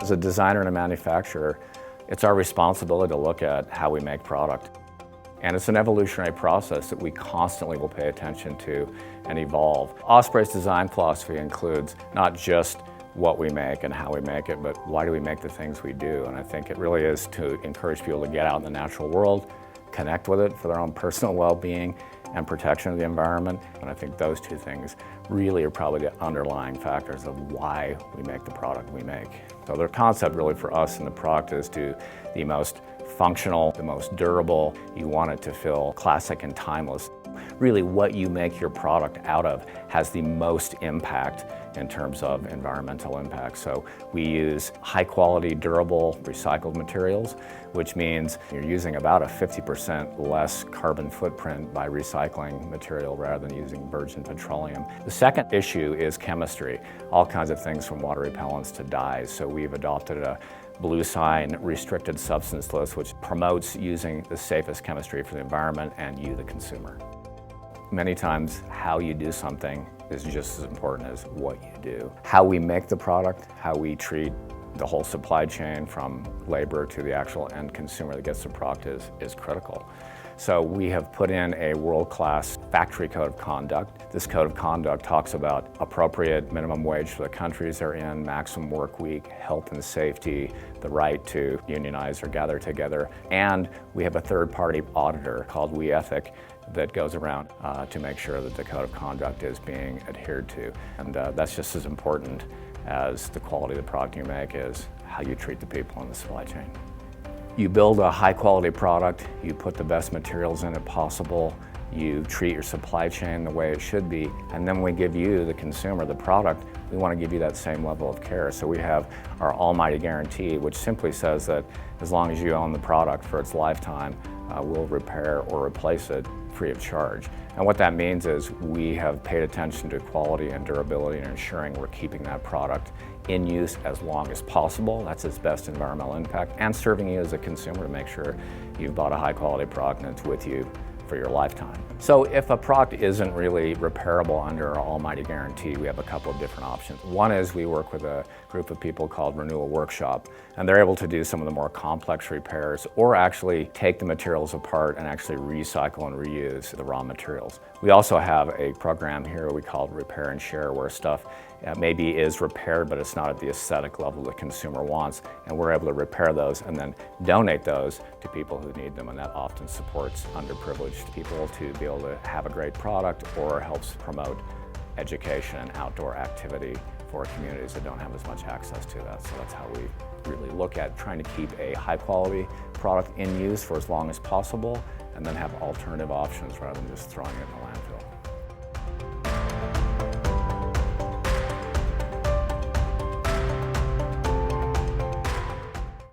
As a designer and a manufacturer, it's our responsibility to look at how we make product. And it's an evolutionary process that we constantly will pay attention to and evolve. Osprey's design philosophy includes not just what we make and how we make it, but why do we make the things we do? And I think it really is to encourage people to get out in the natural world, connect with it for their own personal well-being and protection of the environment. And I think those two things really are probably the underlying factors of why we make the product we make. So the concept really for us in the product is to the most functional, the most durable. You want it to feel classic and timeless. Really what you make your product out of has the most impact in terms of environmental impact. So we use high quality, durable, recycled materials, which means you're using about a 50% less carbon footprint by recycling material rather than using virgin petroleum. The second issue is chemistry. All kinds of things from water repellents to dyes. So we've adopted a blue sign restricted substance list, which promotes using the safest chemistry for the environment and you, the consumer. Many times, how you do something is just as important as what you do. How we make the product, how we treat the whole supply chain from labor to the actual end consumer that gets the product is critical. So we have put in a world-class factory code of conduct. This code of conduct talks about appropriate minimum wage for the countries they're in, maximum work week, health and safety, the right to unionize or gather together. And we have a third-party auditor called We Ethic that goes around to make sure that the code of conduct is being adhered to. And that's just as important as the quality of the product you make is how you treat the people in the supply chain. You build a high quality product, you put the best materials in it possible, you treat your supply chain the way it should be, and then we give you, the consumer, the product, we want to give you that same level of care. So we have our almighty guarantee, which simply says that as long as you own the product for its lifetime, we'll repair or replace it free of charge. And what that means is we have paid attention to quality and durability and ensuring we're keeping that product in use as long as possible. That's its best environmental impact, and serving you as a consumer to make sure you've bought a high quality product and it's with you for your lifetime. So if a product isn't really repairable under our almighty guarantee, we have a couple of different options. One is we work with a group of people called Renewal Workshop, and they're able to do some of the more complex repairs or actually take the materials apart and actually recycle and reuse the raw materials. We also have a program here we call Repair and Share, where stuff maybe is repaired, but it's not at the aesthetic level the consumer wants, and we're able to repair those and then donate those to people who need them, and that often supports underprivileged people to be able to have a great product or helps promote education and outdoor activity for communities that don't have as much access to that. So that's how we really look at trying to keep a high quality product in use for as long as possible and then have alternative options rather than just throwing it in the landfill.